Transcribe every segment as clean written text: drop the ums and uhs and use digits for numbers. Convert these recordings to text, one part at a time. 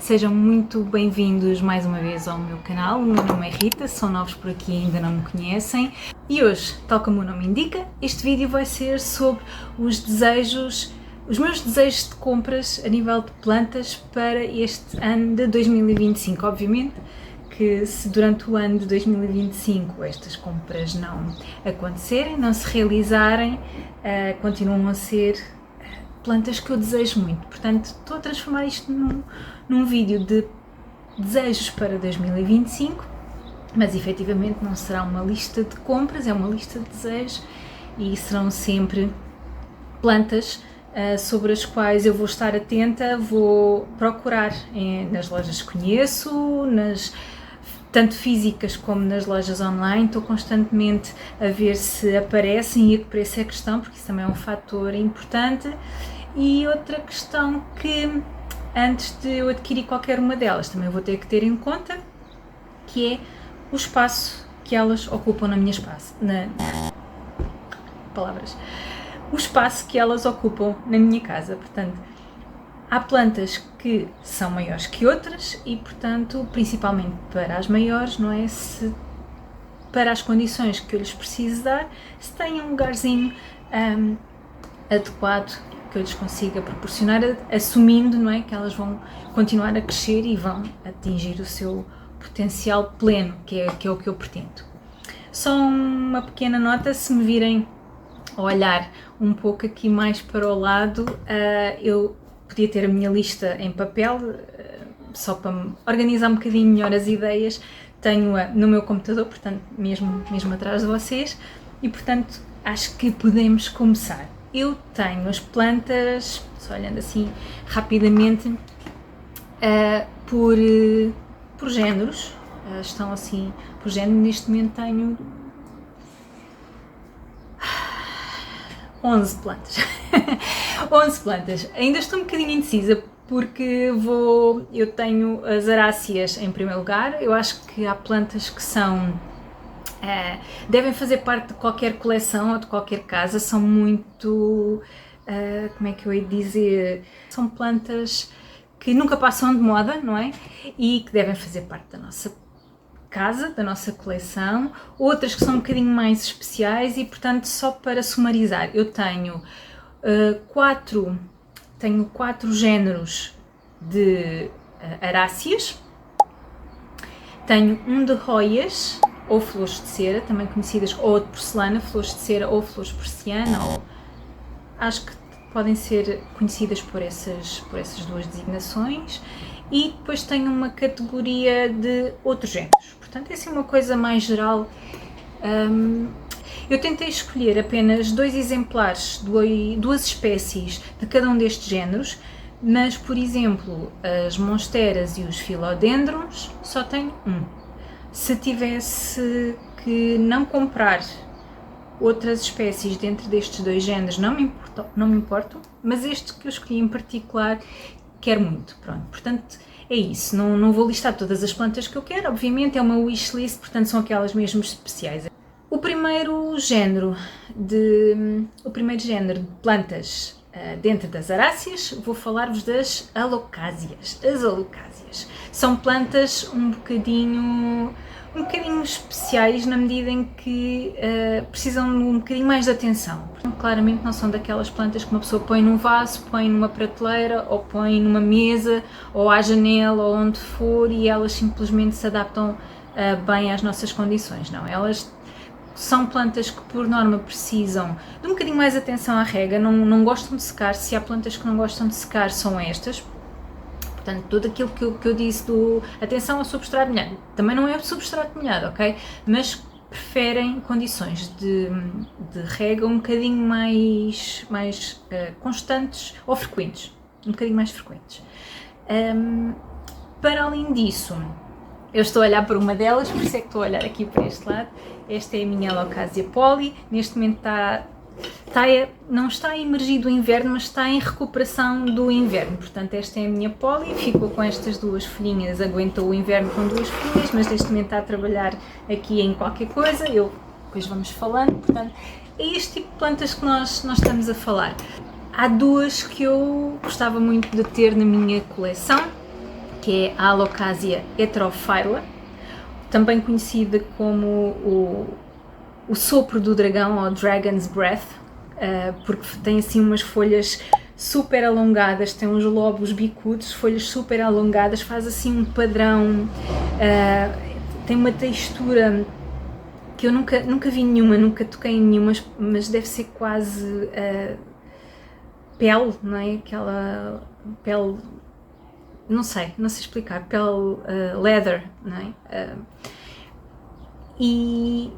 Sejam muito bem-vindos mais uma vez ao meu canal. O meu nome é Rita, se são novos por aqui e ainda não me conhecem. E hoje, tal como o nome indica, este vídeo vai ser sobre os meus desejos de compras a nível de plantas para este ano de 2025. Obviamente que se durante o ano de 2025 estas compras não acontecerem, não se realizarem, continuam a ser plantas que eu desejo muito. Portanto, estou a transformar isto num vídeo de desejos para 2025, mas efetivamente não será uma lista de compras, é uma lista de desejos e serão sempre plantas sobre as quais eu vou estar atenta, vou procurar nas lojas que conheço, tanto físicas como nas lojas online. Estou constantemente a ver se aparecem e a que preço é que estão, porque isso também é um fator importante. E outra questão que, antes de eu adquirir qualquer uma delas, também vou ter que ter em conta, que é o espaço que elas ocupam na minha o espaço que elas ocupam na minha casa. Portanto, há plantas que são maiores que outras e, portanto, principalmente para as maiores, não é? Se para as condições que eu lhes preciso dar, se têm um lugarzinho adequado que eu lhes consiga proporcionar, assumindo, não é, que elas vão continuar a crescer e vão atingir o seu potencial pleno, que é o que eu pretendo. Só uma pequena nota: se me virem a olhar um pouco aqui mais para o lado, eu podia ter a minha lista em papel, só para me organizar um bocadinho melhor as ideias. Tenho-a no meu computador, portanto, mesmo atrás de vocês, e portanto acho que podemos começar. Eu tenho as plantas, só olhando assim rapidamente, por géneros, estão assim por género. Neste momento tenho 11 plantas. 11 plantas. Ainda estou um bocadinho indecisa porque eu tenho as aráceas em primeiro lugar. Eu acho que há plantas que devem fazer parte de qualquer coleção ou de qualquer casa. São muito, como é que eu ia dizer, são plantas que nunca passam de moda, não é? E que devem fazer parte da nossa casa, da nossa coleção. Outras que são um bocadinho mais especiais e, portanto, só para sumarizar, eu tenho quatro géneros de aráceas, tenho um de roias ou flores de cera, também conhecidas, ou de porcelana, flores de cera ou flores de porciana, ou acho que podem ser conhecidas por essas duas designações. E depois tenho uma categoria de outros géneros. Portanto, essa é uma coisa mais geral. Eu tentei escolher apenas 2 exemplares, 2 espécies de cada um destes géneros, mas, por exemplo, as monsteras e os philodendrons só tenho um. Se tivesse que não comprar outras espécies dentro destes 2 géneros, não me importo, mas este que eu escolhi em particular quero muito. Pronto, portanto é isso. Não vou listar todas as plantas que eu quero, obviamente é uma wishlist, portanto são aquelas mesmo especiais. O primeiro género de plantas dentro das aráceas, vou falar-vos das alocásias. As alocásias são plantas um bocadinho especiais, na medida em que precisam de um bocadinho mais de atenção. Claramente não são daquelas plantas que uma pessoa põe num vaso, põe numa prateleira ou põe numa mesa ou à janela ou onde for e elas simplesmente se adaptam bem às nossas condições. Não, elas são plantas que, por norma, precisam de um bocadinho mais de atenção à rega, não gostam de secar. Se há plantas que não gostam de secar, são estas. Portanto, tudo aquilo que eu disse atenção ao substrato molhado, também não é o substrato molhado, ok? Mas preferem condições de rega um bocadinho mais constantes ou frequentes, um bocadinho mais frequentes. Para além disso, eu estou a olhar para uma delas, por isso é que estou a olhar aqui para este lado. Esta é a minha Alocásia Polly. Neste momento não está emergido o inverno, mas está em recuperação do inverno. Portanto, esta é a minha Polly, ficou com estas 2 folhinhas, aguentou o inverno com 2 folhinhas, mas neste momento está a trabalhar aqui em qualquer coisa, depois vamos falando. Portanto, é este tipo de plantas que nós estamos a falar. Há 2 que eu gostava muito de ter na minha coleção, que é a Alocasia heterophylla, também conhecida como o sopro do dragão, ou Dragon's Breath, porque tem assim umas folhas super alongadas, tem uns lobos bicudos, folhas super alongadas, faz assim um padrão, tem uma textura que eu nunca vi nenhuma, nunca toquei em nenhuma, mas deve ser quase pele, não é? Aquela pele, não sei explicar, pele leather, não é? E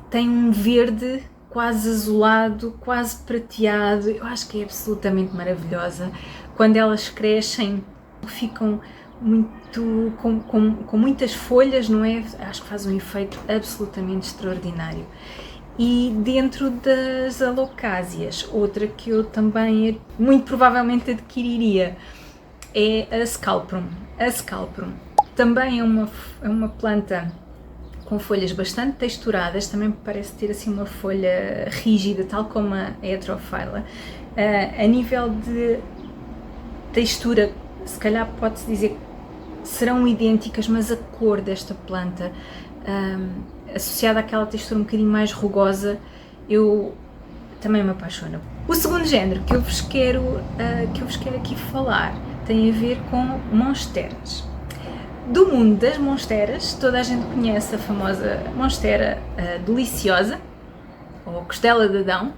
tem um verde quase azulado, quase prateado. Eu acho que é absolutamente maravilhosa. Quando elas crescem, ficam muito com muitas folhas, não é? Acho que faz um efeito absolutamente extraordinário. E dentro das alocásias, outra que eu também muito provavelmente adquiriria é a Scalprum. A Scalprum também é uma planta com folhas bastante texturadas, também parece ter assim uma folha rígida, tal como a heterophylla. A nível de textura, se calhar pode-se dizer que serão idênticas, mas a cor desta planta, associada àquela textura um bocadinho mais rugosa, também me apaixona. O segundo género que eu vos quero aqui falar tem a ver com monsteras. Do mundo das monsteras, toda a gente conhece a famosa monstera deliciosa, ou costela de Adão.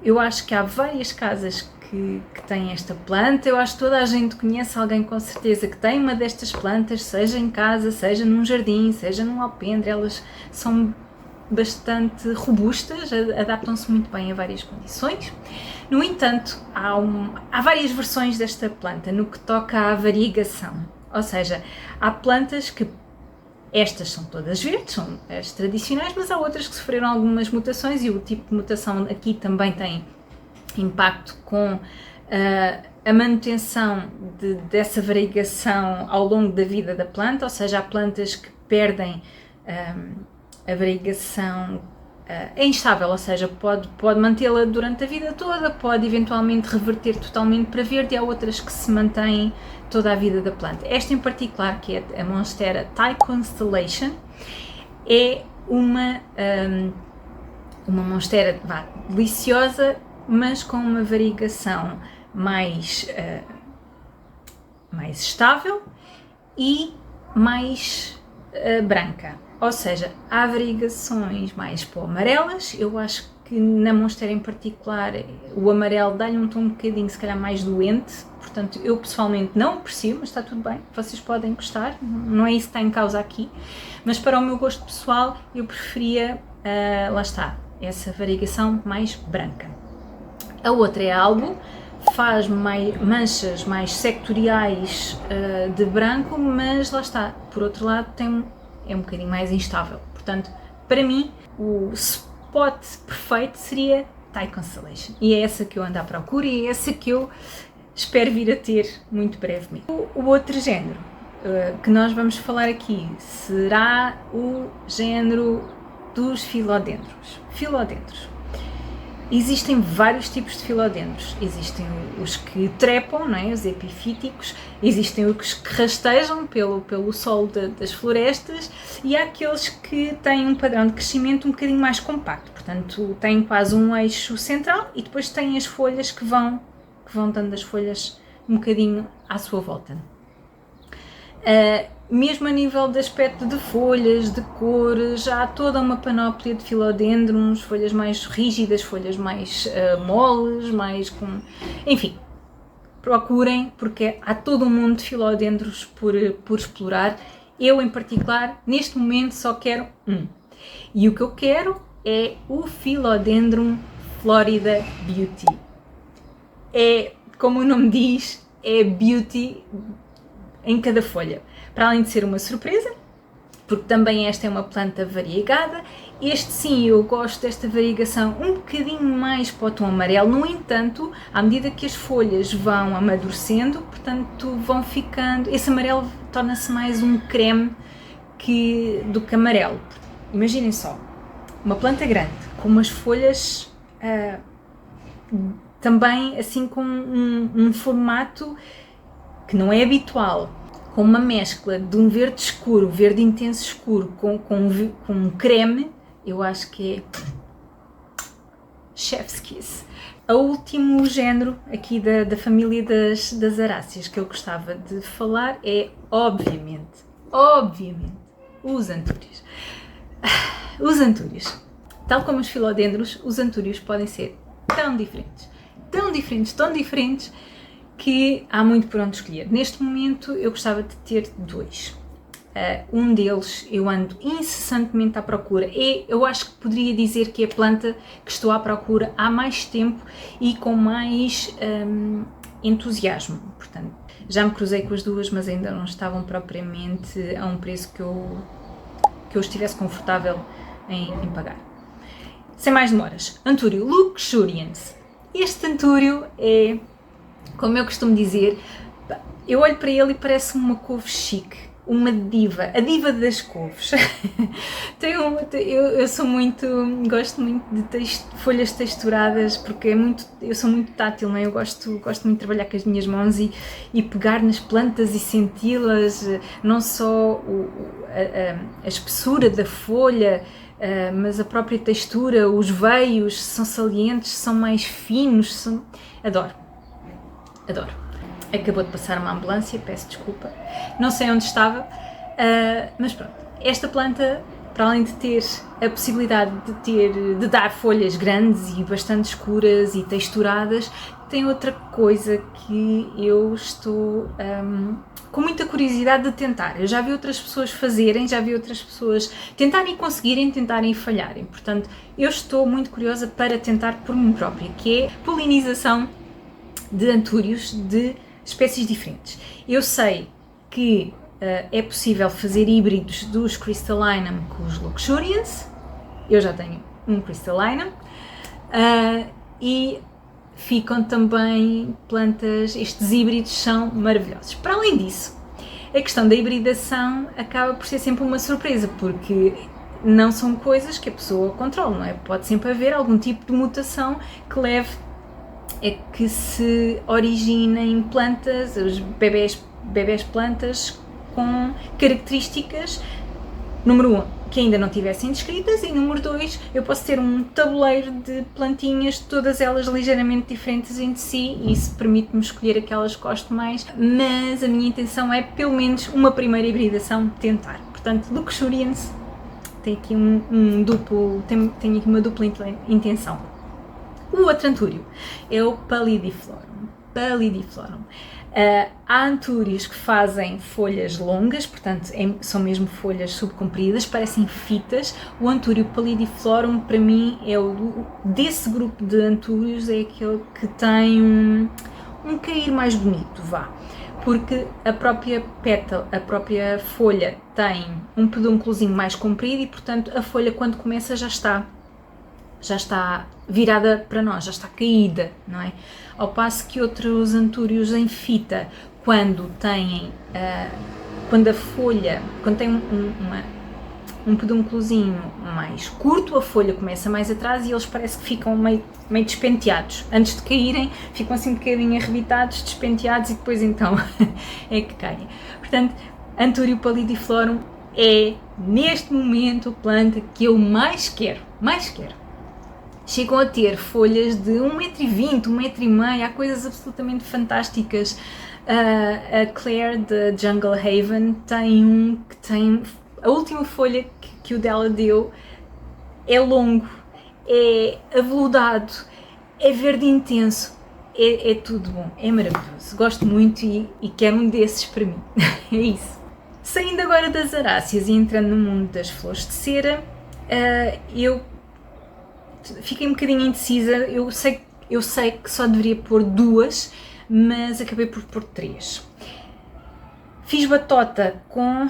Eu acho que há várias casas que têm esta planta. Eu acho que toda a gente conhece alguém com certeza que tem uma destas plantas, seja em casa, seja num jardim, seja num alpendre. Elas são bastante robustas, adaptam-se muito bem a várias condições. No entanto, há várias versões desta planta no que toca à variegação. Ou seja, há plantas que, estas são todas verdes, são as tradicionais, mas há outras que sofreram algumas mutações, e o tipo de mutação aqui também tem impacto com a manutenção dessa variegação ao longo da vida da planta. Ou seja, há plantas que perdem a variegação, é instável, ou seja, pode mantê-la durante a vida toda, pode eventualmente reverter totalmente para verde, e há outras que se mantêm toda a vida da planta. Esta em particular, que é a monstera Thai Constellation, é uma monstera deliciosa, mas com uma variegação mais estável e mais branca. Ou seja, há variegações mais amarelas. Eu acho que na monstera em particular o amarelo dá-lhe um tom um bocadinho, se calhar, mais doente. Portanto, eu pessoalmente não aprecio, mas está tudo bem, vocês podem gostar, não é isso que está em causa aqui. Mas para o meu gosto pessoal, eu preferia, lá está, essa variegação mais branca. A outra é a Albo, faz manchas mais sectoriais de branco, mas lá está, por outro lado é um bocadinho mais instável. Portanto, para mim, o spot perfeito seria Thai Constellation, e é essa que eu ando à procura, e é essa que eu espero vir a ter muito brevemente. O outro género que nós vamos falar aqui será o género dos filodendros. Filodendros. Existem vários tipos de filodendros. Existem os que trepam, não é? Os epifíticos, existem os que rastejam pelo solo das florestas, e há aqueles que têm um padrão de crescimento um bocadinho mais compacto, portanto têm quase um eixo central, e depois têm as folhas que vão dando as folhas um bocadinho à sua volta. Mesmo a nível de aspecto de folhas, de cores, há toda uma panóplia de filodendrons, folhas mais rígidas, folhas mais moles, enfim, procurem, porque há todo um mundo de filodendros por explorar. Eu, em particular, neste momento só quero um. E o que eu quero é o Philodendron Florida Beauty. É, como o nome diz, é beauty em cada folha. Para além de ser uma surpresa, porque também esta é uma planta variegada, este sim, eu gosto desta variegação um bocadinho mais para o tom amarelo. No entanto, à medida que as folhas vão amadurecendo, portanto vão ficando, esse amarelo torna-se mais um creme do que amarelo. Imaginem só, uma planta grande, com umas folhas também assim com um formato que não é habitual, com uma mescla de um verde escuro, verde intenso escuro, com um creme, eu acho que é chef's kiss. O último género aqui da família das aráceas que eu gostava de falar é, obviamente, os antúrios. Os antúrios, tal como os filodendros, os antúrios podem ser tão diferentes, que há muito por onde escolher. Neste momento eu gostava de ter dois. Um deles eu ando incessantemente à procura. Eu acho que poderia dizer que é a planta que estou à procura há mais tempo e com mais entusiasmo. Portanto, já me cruzei com as duas, mas ainda não estavam propriamente a um preço que eu estivesse confortável em pagar. Sem mais demoras, Antúrio luxurians. Este Antúrio é, como eu costumo dizer, eu olho para ele e parece uma couve chique. Uma diva, a diva das couves. Eu sou muito, gosto muito de folhas texturadas porque eu sou muito tátil, não é? Eu gosto muito de trabalhar com as minhas mãos e pegar nas plantas e senti-las, não só a espessura da folha, mas a própria textura, os veios são salientes, são mais finos, adoro. Acabou de passar uma ambulância, peço desculpa, não sei onde estava, mas pronto, esta planta, para além de ter a possibilidade de dar folhas grandes e bastante escuras e texturadas, tem outra coisa que eu estou com muita curiosidade de tentar. Eu já vi outras pessoas fazerem, já vi outras pessoas tentarem e conseguirem, tentarem e falharem, portanto eu estou muito curiosa para tentar por mim própria, que é polinização de antúrios de espécies diferentes. Eu sei que é possível fazer híbridos dos Crystallinum com os Luxurians, eu já tenho um Crystallinum, e ficam também plantas, estes híbridos são maravilhosos. Para além disso, a questão da hibridação acaba por ser sempre uma surpresa, porque não são coisas que a pessoa controla, não é? Pode sempre haver algum tipo de mutação que leve que se originem plantas, os bebés plantas com características, número 1, que ainda não tivessem descritas, e número 2, eu posso ter um tabuleiro de plantinhas, todas elas ligeiramente diferentes entre si, e isso permite-me escolher aquelas que gosto mais, mas a minha intenção é, pelo menos, uma primeira hibridação tentar. Portanto, Luxurians tem aqui tem aqui uma dupla intenção. O outro antúrio é o Pallidiflorum. Há antúrios que fazem folhas longas, portanto são mesmo folhas subcompridas, parecem fitas. O antúrio Pallidiflorum, para mim, desse grupo de antúrios, é aquele que tem um cair mais bonito, porque a própria pétala, a própria folha tem um pedúnculozinho mais comprido e, portanto, a folha, quando começa, já está virada para nós, já está caída, não é? Ao passo que outros antúrios em fita, quando tem um pedúnculozinho mais curto, a folha começa mais atrás e eles parece que ficam meio despenteados. Antes de caírem, ficam assim um bocadinho arrebitados, despenteados, e depois então é que caem. Portanto, Antúrio Pallidiflorum é, neste momento, a planta que eu mais quero. Chegam a ter folhas de 1,20 m, 1,5 m, há coisas absolutamente fantásticas. A Claire da Jungle Haven tem a última folha que o dela deu é longo, é aveludado, é verde intenso, é tudo bom, é maravilhoso. Gosto muito e quero um desses para mim. É isso. Saindo agora das aráceas e entrando no mundo das flores de cera, eu fiquei um bocadinho indecisa. Eu sei que só deveria pôr 2, mas acabei por pôr 3. Fiz batota com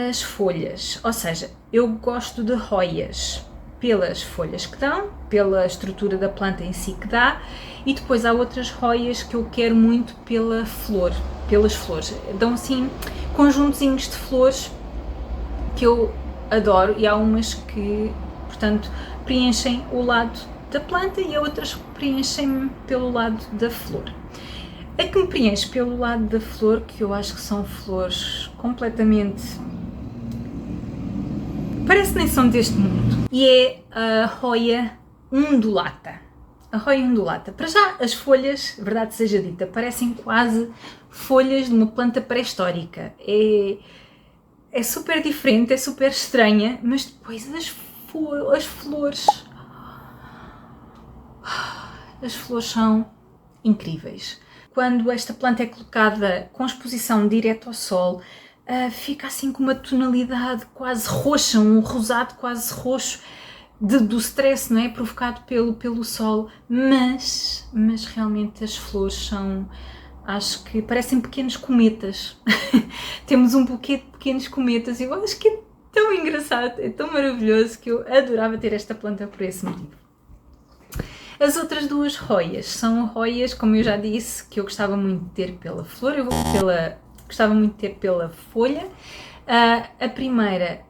as folhas, ou seja, eu gosto de roias pelas folhas que dão, pela estrutura da planta em si que dá, e depois há outras roias que eu quero muito pelas flores. Dão assim conjuntozinhos de flores que eu adoro, e há umas que, portanto, preenchem o lado da planta e há outras que preenchem pelo lado da flor. A que me preenche pelo lado da flor, que eu acho que são flores completamente... parece que nem são deste mundo, e é a Hoya undulata. A Hoya undulata. Para já, as folhas, verdade seja dita, parecem quase folhas de uma planta pré-histórica. É super diferente, é super estranha, mas depois as flores... as flores são incríveis. Quando esta planta é colocada com exposição direta ao sol, fica assim com uma tonalidade quase roxa, um rosado quase roxo do stress, não é? Provocado pelo sol, mas realmente as flores são, acho que parecem pequenos cometas. Temos um buquê de pequenos cometas e eu acho que é tão engraçado, é tão maravilhoso que eu adorava ter esta planta por esse motivo. As outras duas Hoyas são Hoyas, como eu já disse, que eu gostava muito de ter pela flor, gostava muito de ter pela folha. A primeira,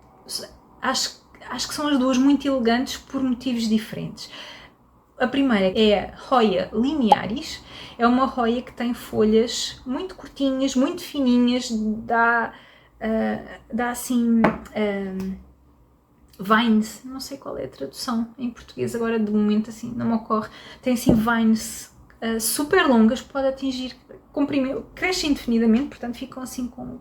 acho que são as duas muito elegantes por motivos diferentes. A primeira é a Hoya linearis, é uma Hoya que tem folhas muito curtinhas, muito fininhas, dá assim... vines, não sei qual é a tradução em português agora de momento, assim, não me ocorre. Tem assim vines super longas, pode atingir, crescem indefinidamente, portanto ficam assim com...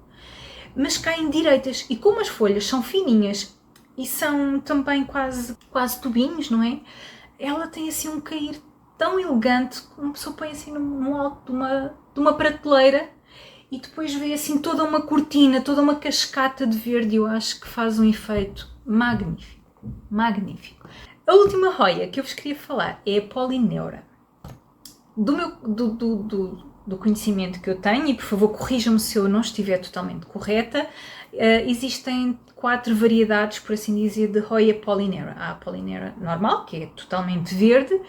mas caem direitas, e como as folhas são fininhas e são também quase tubinhos, não é? Ela tem assim um cair tão elegante, uma pessoa põe assim no alto de uma prateleira e depois vê assim toda uma cortina, toda uma cascata de verde. Eu acho que faz um efeito magnífico, magnífico. A última Hoya que eu vos queria falar é a Polyneura. Do conhecimento que eu tenho, e por favor corrijam-me se eu não estiver totalmente correta, existem 4 variedades, por assim dizer, de Hoya Polyneura. Há a Polyneura normal, que é totalmente verde,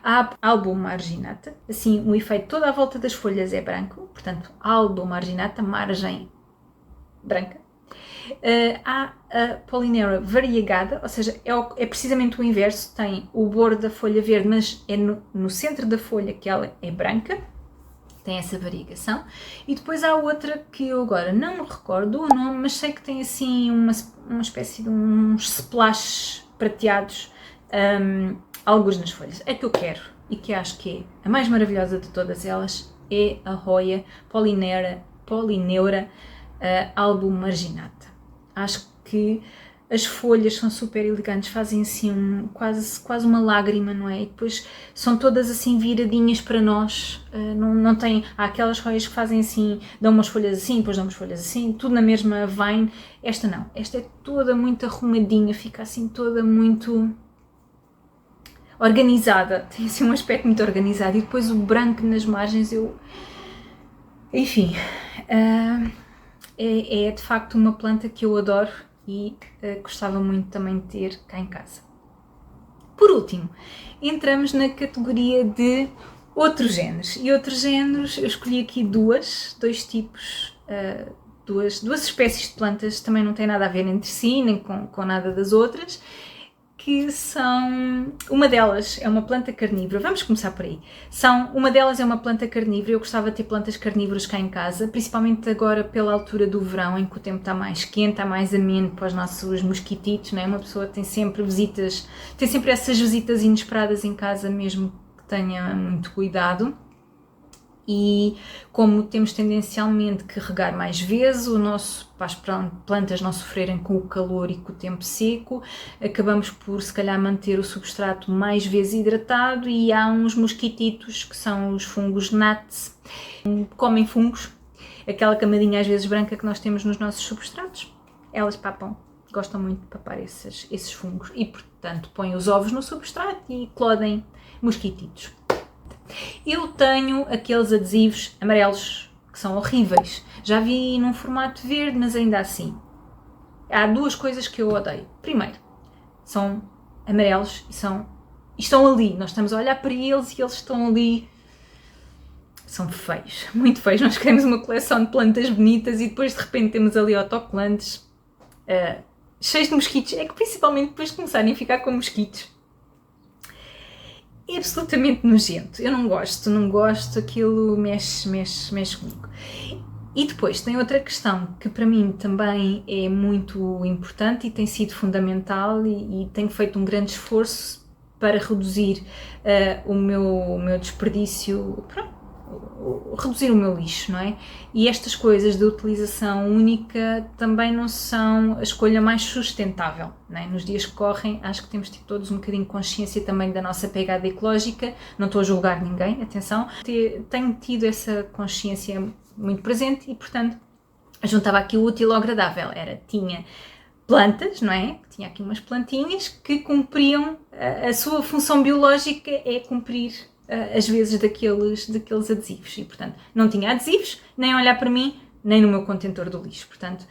há a Albomarginata, assim o efeito toda à volta das folhas é branco, portanto Albomarginata, margem branca. Há a Polyneura variegada, ou seja, é precisamente o inverso, tem o bordo da folha verde, mas é no centro da folha que ela é branca, tem essa variegação. E depois há outra que eu agora não me recordo o nome, mas sei que tem assim uma espécie de uns splashes prateados, alguns nas folhas. A que eu quero e que acho que é a mais maravilhosa de todas elas é a Hoya Polyneura Albomarginata. Acho que as folhas são super elegantes, fazem assim quase uma lágrima, não é? E depois são todas assim viradinhas para nós, não tem... Há aquelas Hoyas que fazem assim, dão umas folhas assim, depois dão umas folhas assim, tudo na mesma vine. Esta não, esta é toda muito arrumadinha, fica assim toda muito organizada, tem assim um aspecto muito organizado, e depois o branco nas margens, enfim, é de facto uma planta que eu adoro e gostava muito também de ter cá em casa. Por último, entramos na categoria de outros géneros. E outros géneros, eu escolhi aqui dois tipos, duas espécies de plantas, também não têm nada a ver entre si, nem com nada das outras, que são... Uma delas é uma planta carnívora, vamos começar por aí. Uma delas é uma planta carnívora, eu gostava de ter plantas carnívoras cá em casa, principalmente agora pela altura do verão, em que o tempo está mais quente, está mais ameno para os nossos mosquititos, não é? Uma pessoa tem sempre essas visitas inesperadas em casa, mesmo que tenha muito cuidado. E como temos tendencialmente que regar mais vezes, para as plantas não sofrerem com o calor e com o tempo seco, acabamos por se calhar manter o substrato mais vezes hidratado, e há uns mosquititos que são os fungos gnats, comem fungos, aquela camadinha às vezes branca que nós temos nos nossos substratos, elas papam, gostam muito de papar esses fungos e portanto põem os ovos no substrato e eclodem mosquititos. Eu tenho aqueles adesivos amarelos que são horríveis. Já vi num formato verde, mas ainda assim. Há duas coisas que eu odeio. Primeiro, são amarelos e estão ali. Nós estamos a olhar para eles e eles estão ali. São feios, muito feios. Nós queremos uma coleção de plantas bonitas e depois de repente temos ali autocolantes cheios de mosquitos. É que principalmente depois de começarem a ficar com mosquitos. é absolutamente nojento. Eu não gosto, aquilo mexe comigo. E depois tem outra questão que para mim também é muito importante e tem sido fundamental e tenho feito um grande esforço para reduzir o meu desperdício, reduzir o meu lixo, não é? E estas coisas de utilização única também não são a escolha mais sustentável, não é? Nos dias que correm, acho que temos de ter todos um bocadinho de consciência também da nossa pegada ecológica. Não estou a julgar ninguém, atenção. Tenho tido essa consciência muito presente e, portanto, juntava aqui o útil ao agradável. Tinha plantas, não é? Tinha aqui umas plantinhas que cumpriam a sua função biológica, é cumprir às vezes daqueles adesivos, e portanto não tinha adesivos, nem olhar para mim, nem no meu contentor do lixo, portanto,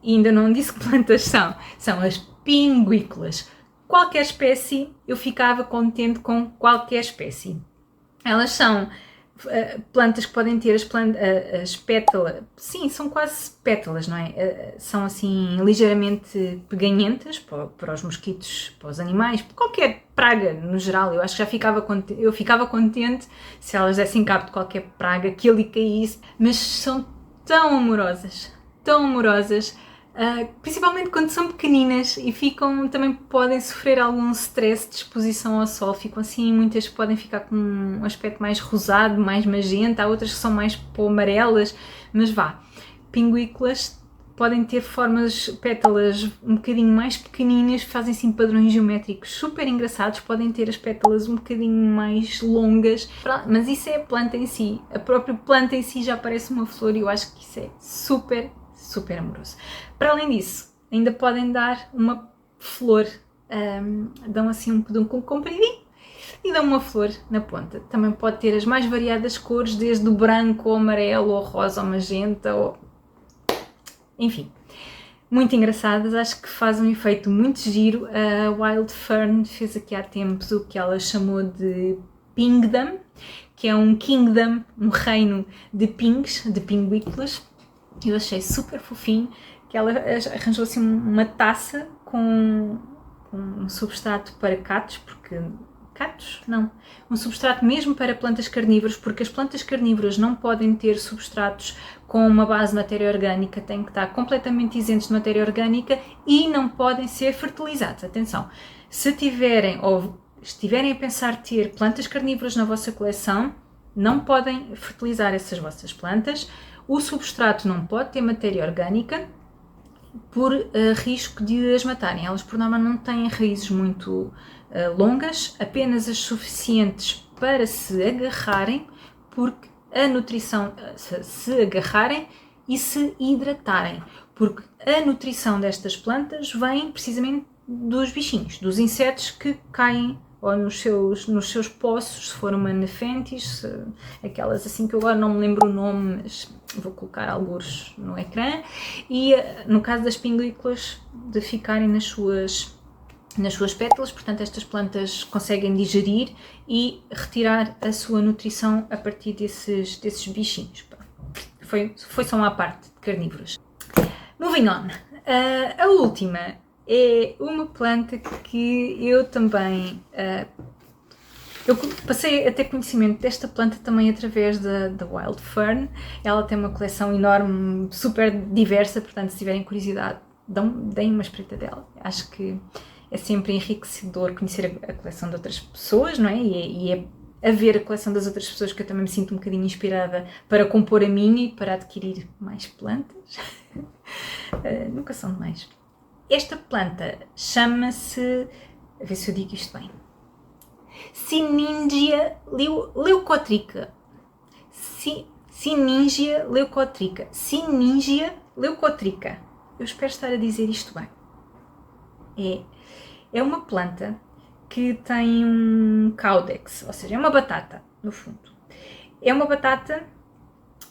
e ainda não disse que plantas são as pinguícolas. Qualquer espécie, eu ficava contente com qualquer espécie. Elas são plantas que podem ter as pétalas, sim, são quase pétalas, não é? São assim ligeiramente peganhentas para os mosquitos, para os animais, para qualquer praga no geral. Eu acho que eu ficava contente se elas dessem cabo de qualquer praga que ali caísse, mas são tão amorosas, principalmente quando são pequeninas e também podem sofrer algum stress de exposição ao sol. Ficam assim, muitas podem ficar com um aspecto mais rosado, mais magenta, há outras que são mais amarelas, mas pinguícolas podem ter pétalas um bocadinho mais pequeninas, fazem assim padrões geométricos super engraçados, podem ter as pétalas um bocadinho mais longas, mas isso é a planta em si, a própria planta em si já parece uma flor e eu acho que isso é super amoroso. Para além disso, ainda podem dar uma flor, dão assim um pedúnculo compridinho e dão uma flor na ponta. Também pode ter as mais variadas cores, desde o branco ao amarelo, ao rosa, ao magenta, enfim, muito engraçadas. Acho que faz um efeito muito giro. A Wild Fern fez aqui há tempos o que ela chamou de Pingdom, que é um kingdom, um reino de pinguícolas. Eu achei super fofinho que ela arranjou assim uma taça com um substrato para um substrato mesmo para plantas carnívoras, porque as plantas carnívoras não podem ter substratos com uma base de matéria orgânica, têm que estar completamente isentos de matéria orgânica e não podem ser fertilizados. Atenção, se tiverem ou estiverem a pensar ter plantas carnívoras na vossa coleção, não podem fertilizar essas vossas plantas. O substrato não pode ter matéria orgânica por risco de as matarem. Elas, por norma, não têm raízes muito longas, apenas as suficientes para se agarrarem, porque a nutrição, se agarrarem e se hidratarem, porque a nutrição destas plantas vem precisamente dos bichinhos, dos insetos que caem ou nos seus poços, se for uma Nepenthes, aquelas assim que eu agora não me lembro o nome, mas vou colocar algures no ecrã, e no caso das pinguícolas, de ficarem nas suas pétalas, portanto estas plantas conseguem digerir e retirar a sua nutrição a partir desses bichinhos. Foi só uma parte de carnívoros. Moving on. A última é uma planta que eu também... eu passei a ter conhecimento desta planta também através da Wild Fern. Ela tem uma coleção enorme, super diversa, portanto se tiverem curiosidade, deem uma espreita dela. Acho que é sempre enriquecedor conhecer a coleção de outras pessoas, não é? E é a ver a coleção das outras pessoas que eu também me sinto um bocadinho inspirada para compor a minha e para adquirir mais plantas. Nunca são demais. Esta planta chama-se, a ver se eu digo isto bem, Siningia leucotrica. Siningia leucotrica. Siningia leucotrica. Eu espero estar a dizer isto bem. É uma planta que tem um caudex, ou seja, é uma batata, no fundo. É uma batata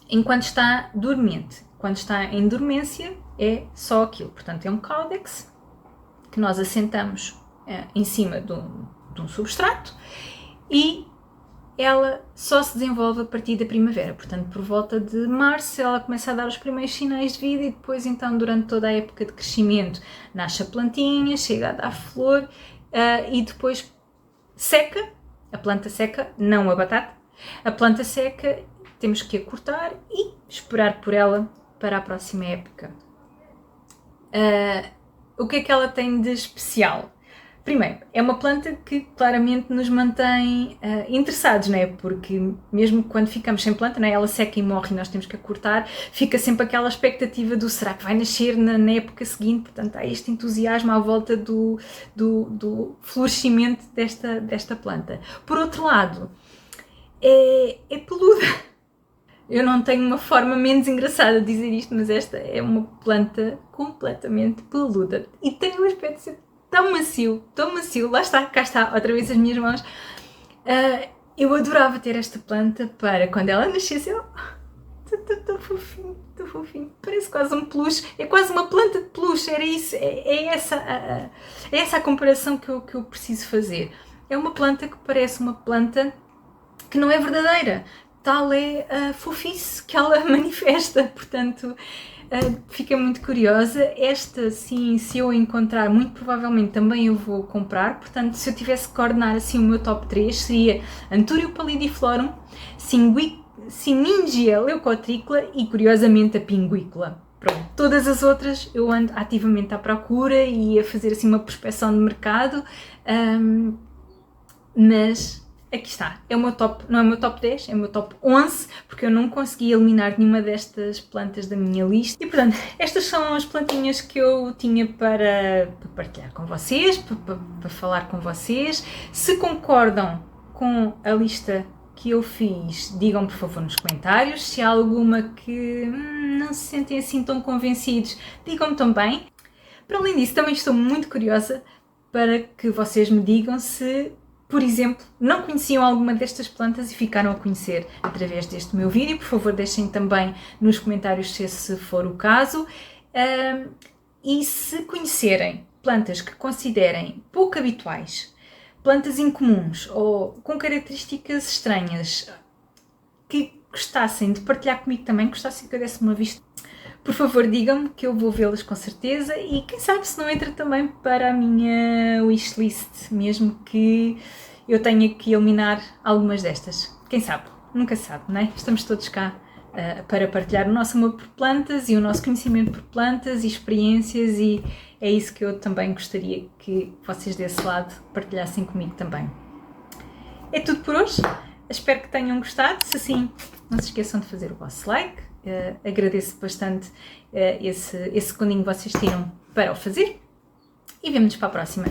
enquanto está dormente. Quando está em dormência é só aquilo. Portanto, é um caudex que nós assentamos em cima de um substrato e ela só se desenvolve a partir da primavera. Portanto, por volta de março ela começa a dar os primeiros sinais de vida e depois, então, durante toda a época de crescimento, nasce a plantinha, chega a dar flor e depois, seca, a planta seca, não a batata, a planta seca temos que a cortar e esperar por ela para a próxima época. O que é que ela tem de especial? Primeiro, é uma planta que claramente nos mantém interessados, não é? Porque mesmo quando ficamos sem planta, não é? Ela seca e morre e nós temos que a cortar, fica sempre aquela expectativa do será que vai nascer na época seguinte? Portanto, há este entusiasmo à volta do florescimento desta planta. Por outro lado, é peluda. Eu não tenho uma forma menos engraçada de dizer isto, mas esta é uma planta completamente peluda e tem um aspecto de ser tão macio, lá está, cá está, outra vez as minhas mãos. Eu adorava ter esta planta para quando ela nascesse, tão fofinho, parece quase um peluche, é quase uma planta de peluche, era isso, é essa a comparação que eu preciso fazer. É uma planta que parece uma planta que não é verdadeira, tal é a fofice que ela manifesta, portanto fiquei muito curiosa. Esta, sim, se eu encontrar, muito provavelmente também eu vou comprar, portanto se eu tivesse que coordenar assim o meu top 3 seria Anturio pallidiflorum, Siningia leucotricola e curiosamente a pinguícola. Pronto, todas as outras eu ando ativamente à procura e a fazer assim uma prospecção de mercado, mas aqui está, é o meu top, não é o meu top 10, é o meu top 11, porque eu não consegui eliminar nenhuma destas plantas da minha lista. E portanto, estas são as plantinhas que eu tinha para partilhar com vocês, para falar com vocês. Se concordam com a lista que eu fiz, digam por favor nos comentários. Se há alguma que não se sentem assim tão convencidos, digam-me também. Para além disso, também estou muito curiosa para que vocês me digam se, por exemplo, não conheciam alguma destas plantas e ficaram a conhecer através deste meu vídeo. Por favor, deixem também nos comentários se esse for o caso. E se conhecerem plantas que considerem pouco habituais, plantas incomuns ou com características estranhas, que gostassem de partilhar comigo também, gostassem que eu desse uma vista, por favor digam-me que eu vou vê-las com certeza e quem sabe se não entra também para a minha wishlist, mesmo que eu tenha que eliminar algumas destas. Quem sabe? Nunca se sabe, não é? Estamos todos cá para partilhar o nosso amor por plantas e o nosso conhecimento por plantas e experiências, e é isso que eu também gostaria que vocês desse lado partilhassem comigo também. É tudo por hoje, espero que tenham gostado. Se sim, não se esqueçam de fazer o vosso like. Agradeço bastante esse segundinho que vocês tiram para o fazer e vemo-nos para a próxima.